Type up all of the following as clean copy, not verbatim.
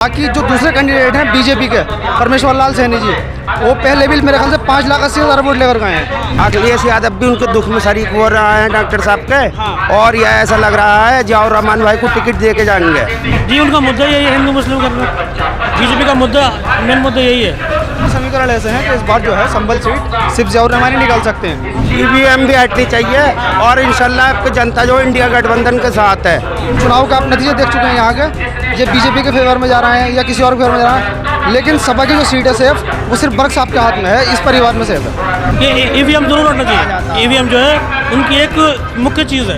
बाकी जो दूसरे कैंडिडेट हैं बीजेपी के परमेश्वर लाल सैनी जी, वो पहले भी मेरे ख्याल से 5,80,000 वोट लेकर गए हैं। अखिलेश यादव भी उनके दुख में शरीक हो रहा है डॉक्टर साहब के, और यह ऐसा लग रहा है जियाउर रहमान भाई को टिकट दे के जाएंगे। जी उनका मुद्दा यही है, हिंदू मुस्लिम करना। बीजेपी का मुद्दा, मेन मुद्दा यही है। समीकरण ऐसे हैं कि इस बार जो है संभल सीट सिर्फ जियाउर रहमान ही निकाल सकते हैं। ईवीएम भी हटनी चाहिए और इंशाल्लाह जनता जो इंडिया गठबंधन के साथ है। चुनाव का आप नतीजे देख चुके हैं यहाँ के, ये बीजेपी के फेवर में जा रहे हैं या किसी और के फेवर में जा रहे हैं, लेकिन सपा की जो सीट है सेफ वो सिर्फ बर्क साहब के हाथ में है, इस परिवार में सेफ है। ये ईवीएम जरूर हटना चाहिए। ईवीएम जो है उनकी एक मुख्य चीज़ है।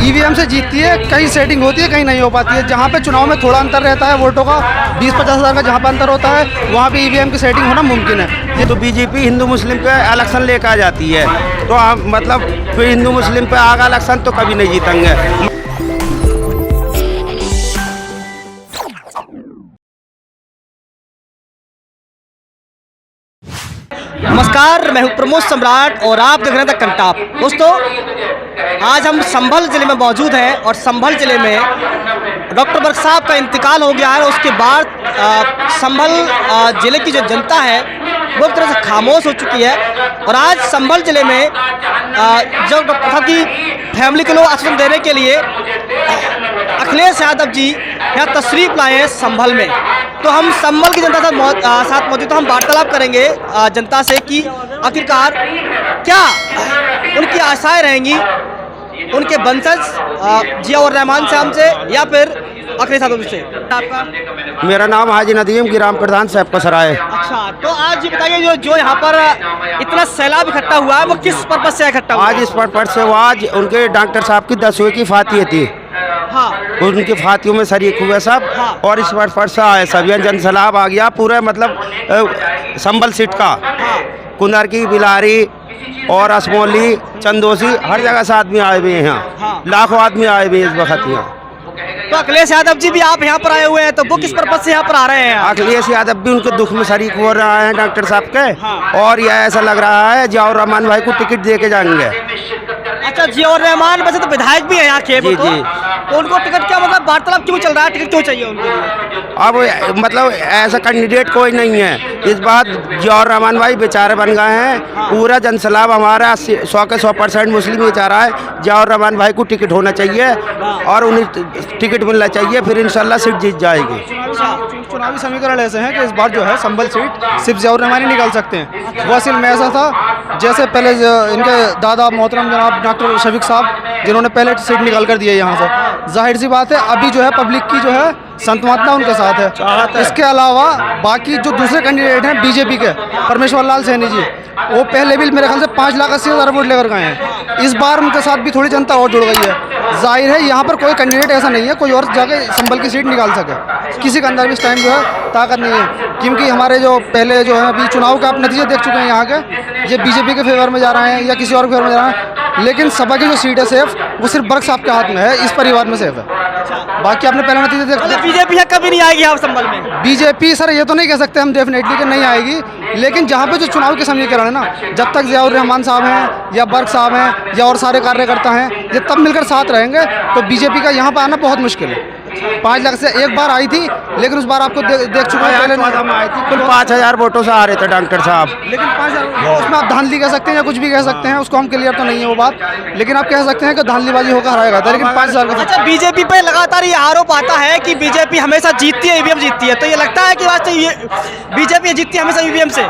ईवीएम से जीतती है, कहीं सेटिंग होती है, कहीं नहीं हो पाती है। जहाँ पे चुनाव में थोड़ा अंतर रहता है वोटों का, 20-50 हज़ार का जहाँ पे अंतर होता है, वहाँ पे ईवीएम की सेटिंग होना मुमकिन है। ये तो बीजेपी हिंदू मुस्लिम पे इलेक्शन लेकर आ जाती है, तो हम मतलब फिर हिंदू मुस्लिम पे आगा इलेक्शन तो कभी नहीं जीतेंगे। नमस्कार, मैं हूं प्रमोद सम्राट और आप देख रहे हैं द कंटाप। दोस्तों, आज हम संभल ज़िले में मौजूद हैं और संभल ज़िले में डॉक्टर बर्क साहब का इंतकाल हो गया है। उसके बाद संभल ज़िले की जो जनता है वो एक तरह से खामोश हो चुकी है। और आज संभल ज़िले में जो डॉक्टर साहब की फैमिली के लोग आश्वासन देने के लिए अखिलेश यादव जी यहाँ तशरीफ़ लाए हैं संभल में। तो हम संभल की जनता साथ मौजूद, तो हम वार्तालाप करेंगे जनता से कि आखिरकार क्या उनकी आशाएं रहेंगी उनके वंशज जियाउर रहमान साहब से या फिर अखिलेश यादव से। आपका? मेरा नाम हाजी नदीम, ग्राम प्रधान साहब का सराय। अच्छा, तो आज ये बताइए जो यहाँ पर इतना सैलाब इकट्ठा हुआ है वो किस पर्पज से इकट्ठा हुआ? आज इस पर्पज से आज उनके डॉक्टर साहब की 10वीं की फातिया थी। हाँ, उनकी फातियों में शरीक हुए सब। हाँ। और इस पर्पज से आए सब, यहाँ जन सैलाब आ गया पूरे मतलब संभल सीट का। हाँ। कुंदर की बिलारी और असमोली चंदोसी हर जगह से आदमी आए हुए हैं यहाँ। हाँ। लाखों आदमी आए हुए हैं इस वक्त यहाँ। तो अखिलेश यादव जी भी आप यहाँ पर आए हुए हैं, तो वो किस पर्पज से यहाँ पर आ रहे हैं? अखिलेश यादव भी उनके दुख में शरीक हो रहा है डॉक्टर साहब के, हाँ। और यह ऐसा लग रहा है जियाउर रहमान भाई को टिकट दे के जाएंगे। अच्छा, जियाउर रहमान वैसे तो विधायक भी है यहाँ के, जी, जी। तो उनको टिकट क्या मतलब वार्तालाप क्यों चल रहा है, टिकट क्यों चाहिए उनको? अब मतलब ऐसा कैंडिडेट कोई नहीं है इस बार। जियाउर रहमान भाई बेचारे बन गए हैं। पूरा जनसैलाब हमारा 100 के 100% मुस्लिम ही चाह रहा है जियाउर रहमान भाई को टिकट होना चाहिए और उन्हें टिकट मिलना चाहिए, फिर इंशाल्लाह सीट जीत जाएगी। चुनावी समीकरण ऐसे हैं कि इस बार जो है संभल सीट सिर्फ जियाउर रहमान ही निकाल सकते हैं। वो असल में ऐसा था जैसे पहले इनके दादा मोहतरम जनाब डॉक्टर शफीक साहब जिन्होंने पहले सीट निकाल कर दी है यहाँ से। जाहिर सी बात है अभी जो है पब्लिक की जो है संतमतना उनके साथ है। इसके अलावा बाकी जो दूसरे कैंडिडेट हैं बीजेपी के परमेश्वर लाल सैनी जी, वो पहले भी मेरे ख्याल से 5,80,000 वोट लेकर गए हैं। इस बार उनके साथ भी थोड़ी जनता और जुड़ गई है। जाहिर है यहाँ पर कोई कैंडिडेट ऐसा नहीं है कोई और जाके संभल की सीट निकाल सके। किसी के अंदर भी इस टाइम जो है ताकत नहीं है, क्योंकि हमारे जो पहले जो है अभी चुनाव का आप नतीजे देख चुके हैं यहाँ के, ये बीजेपी के फेवर में जा रहे हैं या किसी और के फेवर में जा रहे हैं, लेकिन सपा की जो सीट है सेफ वो सिर्फ बर्क साहब के हाथ में है, इस परिवार में सेफ है। बाकी आपने पहले नतीजे देख, बीजेपी कभी नहीं आएगी आप संभल में? बीजेपी सर ये तो नहीं कह सकते हम डेफिनेटली कि नहीं आएगी, लेकिन जहाँ पे जो चुनाव के समीकरण है ना, जब तक जियाउर रहमान साहब हैं या बर्क साहब हैं या और सारे कार्यकर्ता हैं, ये तब मिलकर साथ रहेंगे तो बीजेपी का यहाँ पर आना बहुत मुश्किल है। 5 लाख से एक बार आई थी, लेकिन उस बार आपको देख चुका है पहले आई थी, कुल 5,000 वोटों से आ रहे थे डॉक्टर साहब। लेकिन 5,000 उसमें आप धांधली कह सकते हैं या कुछ भी कह सकते हैं, उसको हम क्लियर तो नहीं है वो बात, लेकिन आप कह सकते हैं कि धांधलीबाजी होकर हराया गया था, लेकिन 5,000 का। अच्छा, बीजेपी पे लगातार ये आरोप आता है कि बीजेपी हमेशा जीतती है, ईवीएम जीतती है, तो ये लगता है कि वास्तव ये बीजेपी जीतती है हमेशा ईवीएम से?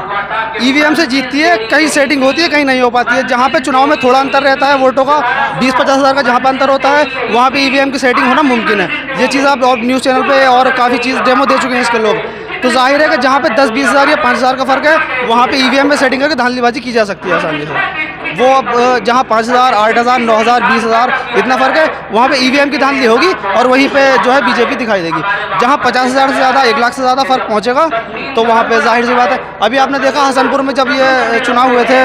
ईवीएम से जीतती है, कहीं सेटिंग होती है, कहीं नहीं हो पाती है। जहाँ पे चुनाव में थोड़ा अंतर रहता है वोटों का, 20-50 हज़ार का जहाँ पे अंतर होता है, वहाँ पे ईवीएम की सेटिंग होना मुमकिन है। ये चीज़ आप और न्यूज़ चैनल पे और काफ़ी चीज़ डेमो दे चुके हैं इसके लोग, तो जाहिर है कि जहाँ पे 10-20 हज़ार या 5,000 का फ़र्क है, वहाँ पे ईवीएम में सेटिंग करके धांधलीबाजी की जा सकती है आसानी से। वो अब जहाँ 5,000, 8,000, 9,000, 20,000 इतना फ़र्क है, वहाँ पे ईवीएम की धांधली होगी और वहीं पे जो है बीजेपी दिखाई देगी। जहाँ 50,000 से ज़्यादा, 1 लाख से ज़्यादा फ़र्क पहुँचेगा तो वहाँ पे जाहिर सी बात है। अभी आपने देखा हसनपुर में जब ये चुनाव हुए थे,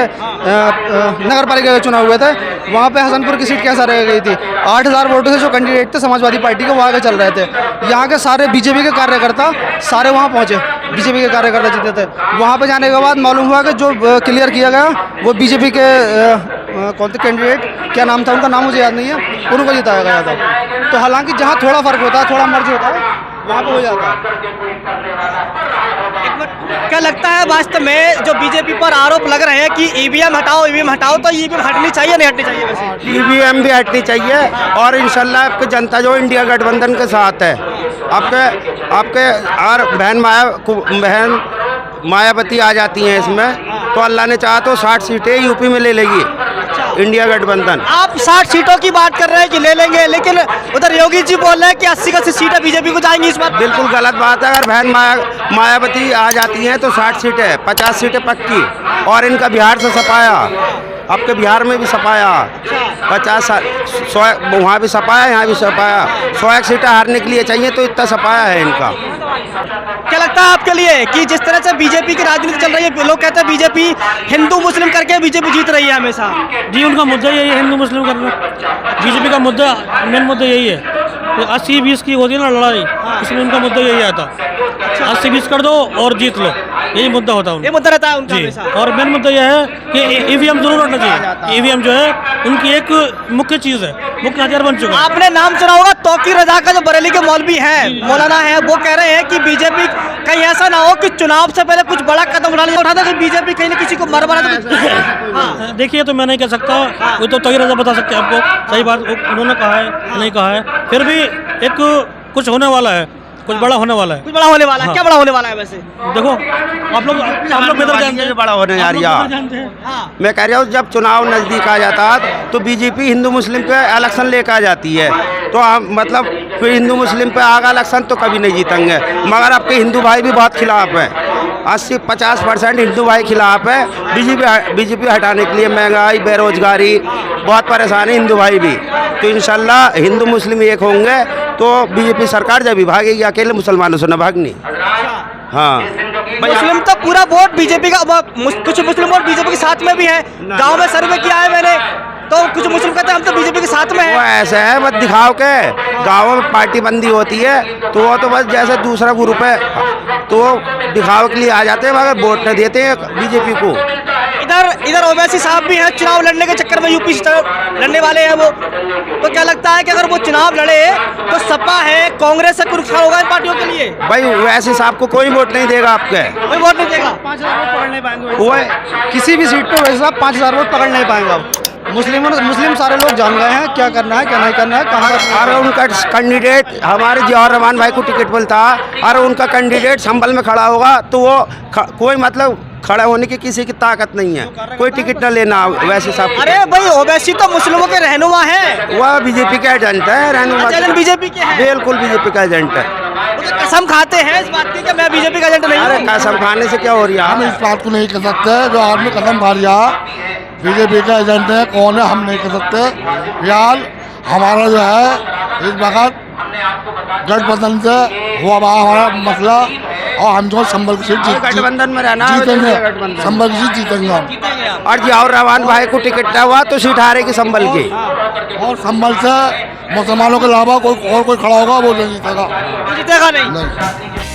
नगर पालिका के चुनाव हुए थे, वहाँ पे हसनपुर की सीट कैसा रह गई थी? 8,000 वोटों से जो कैंडिडेट थे समाजवादी पार्टी के, वो आगे चल रहे थे। यहाँ के सारे बीजेपी के कार्यकर्ता सारे वहाँ पहुँचे, बीजेपी के कार्यकर्ता जीते थे। वहाँ पे जाने के बाद मालूम हुआ कि जो क्लियर किया गया वो बीजेपी के कौन थे कैंडिडेट, क्या नाम था उनका, नाम मुझे याद नहीं है, उनको जिताया गया था। तो हालांकि जहाँ थोड़ा फ़र्क होता है, थोड़ा मर्ज होता है, वहाँ पे हो जाता है। क्या लगता है वास्तव में जो बीजेपी पर आरोप लग रहे हैं कि ईवीएम हटाओ, तो ईवीएम हटनी चाहिए नहीं हटनी चाहिए वैसे? ईवीएम भी हटनी चाहिए और इंशाल्लाह आपकी जनता जो इंडिया गठबंधन के साथ है, आपके और बहन मायावती आ जाती हैं इसमें, तो अल्लाह ने चाहा तो 60 सीटें यूपी में ले लेगी इंडिया गठबंधन। आप 60 सीटों की बात कर रहे हैं कि ले लेंगे, लेकिन उधर योगी जी बोल रहे हैं कि 80 का सीटें बीजेपी को जाएंगी इस बार। बिल्कुल गलत बात है। अगर बहन मायावती आ जाती हैं तो 60 सीटें 50 सीटें पक्की, और इनका बिहार से सपाया, आपके बिहार में भी सपाया 50-100, वहाँ भी सपाया, यहाँ भी सपाया, 101 सीटें हारने के लिए चाहिए, तो इतना सपाया है इनका। क्या लगता है आपके लिए कि जिस तरह से बीजेपी की राजनीति चल रही है, लोग कहते हैं बीजेपी हिंदू मुस्लिम करके बीजेपी जीत रही है हमेशा? जी, उनका मुद्दा यही है, हिंदू मुस्लिम करना। बीजेपी का मुद्दा, मेन मुद्दा यही है। तो 80-20 की होती है ना लड़ाई, इसमें उनका मुद्दा यही आता, 80-20 कर दो और जीत लो, यही मुद्दा होता है उनका। ये मुद्दा रहता है उनका जी, हमेशा। और मेन मुद्दा यह है कि ईवीएम जरूर हटना चाहिए। ईवीएम जो है उनकी एक मुख्य चीज़ है, मुख्य हथियार बन चुका है। आपने नाम सुना होगा तौकीर रजा का, जो बरेली के मौलवी हैं, मौलाना है, वो कह रहे हैं कि बीजेपी कहीं ऐसा ना हो कि चुनाव से पहले कुछ बड़ा कदम उठाता कि बीजेपी कहीं ना किसी को मर बना दे। देखिए, तो मैं नहीं कह सकता, वो तो तौकीर रजा बता सकते हैं आपको, सही बात उन्होंने कहा है, नहीं कहा है, फिर भी एक कुछ होने वाला है, कुछ बड़ा होने वाला है। कुछ बड़ा होने वाला है। हाँ। क्या बड़ा होने वाला है वैसे? देखो, आप लोग बेहतर जानते हैं, बड़ा होने जा रही है। जानते हैं। हाँ। मैं कह रहा हूँ जब चुनाव नज़दीक आ जाता है तो बीजेपी हिंदू मुस्लिम पे इलेक्शन लेकर आ जाती है, तो हम मतलब फिर हिंदू मुस्लिम पे आगा इलेक्शन तो कभी नहीं जीतेंगे। मगर आपके हिंदू भाई भी बहुत खिलाफ हैं, 80-50% हिंदू भाई खिलाफ है बीजेपी हटाने के लिए। महंगाई, बेरोजगारी, बहुत परेशान है हिंदू भाई भी। तो इंशाल्लाह हिंदू मुस्लिम एक होंगे तो बीजेपी सरकार जब भी भागेगी, अकेले मुसलमानों से न भागनी। हाँ, मुस्लिम तो पूरा वोट बीजेपी का, कुछ मुस्लिम वोट बीजेपी के साथ में भी है। गांव में सर्वे किया है मैंने, तो कुछ मुस्लिम कहते हैं हम तो बीजेपी के साथ में वो हैं। ऐसे है बस दिखाओ के, गाँवों में पार्टी बंदी होती है तो वो तो बस जैसे दूसरा ग्रुप है तो दिखाव के लिए आ जाते हैं, मगर वोट न देते हैं बीजेपी को। इधर ओवैसी साहब भी हैं, चुनाव लड़ने के चक्कर में यूपी से लड़ने वाले हैं वो। तो क्या लगता है कि अगर वो चुनाव लड़े तो सपा है, कांग्रेस से नुकसान होगा इन पार्टियों के लिए? भाई वैसे साहब को कोई वोट नहीं देगा आपके, कोई वोट नहीं देगा। 5000 वोट पकड़ नहीं पाएंगे वो, किसी भी सीट पे वैसे साहब 5000 वोट पकड़ नहीं पाएंगे। अब मुस्लिम सारे लोग जान गए हैं क्या करना है क्या नहीं करना है, कहाँ पर। और उनका कैंडिडेट हमारे जवाहर रहमान भाई को टिकट मिलता और उनका कैंडिडेट संभल में खड़ा होगा तो वो कोई मतलब खड़ा होने की किसी की ताकत नहीं है, कोई टिकट न लेना वैसे साहब। अरे भाई ओवैसी तो मुस्लिमों के रहनुमा है, वह बीजेपी का एजेंट है, रहनुमा बीजेपी के हैं। बिल्कुल बीजेपी का एजेंट है। वो तो कसम खाते हैं इस बात की कि मैं बीजेपी का एजेंट नहीं अरे हूँ। कसम खाने से क्या हो रही हम है? इस बात को नहीं कर सकते, जो आदमी कसम खा लिया बीजेपी का एजेंट है, कौन है हम नहीं कर सकते। फिलहाल हमारा जो है इस वक्त गठबंधन से हुआ हमारा मसला, और हम जो संभल की सीट गठबंधन में रहना है, जीतेंगे, गठबंधन। संभल की सीट जीतेंगे हम। और जवाहर रहमान भाई को टिकट न हुआ तो सीट हारेगी संभल की। और संभल से मुसलमानों के अलावा कोई और कोई खड़ा होगा वो नहीं जीतेगा। जीतेगा नहीं। नहीं।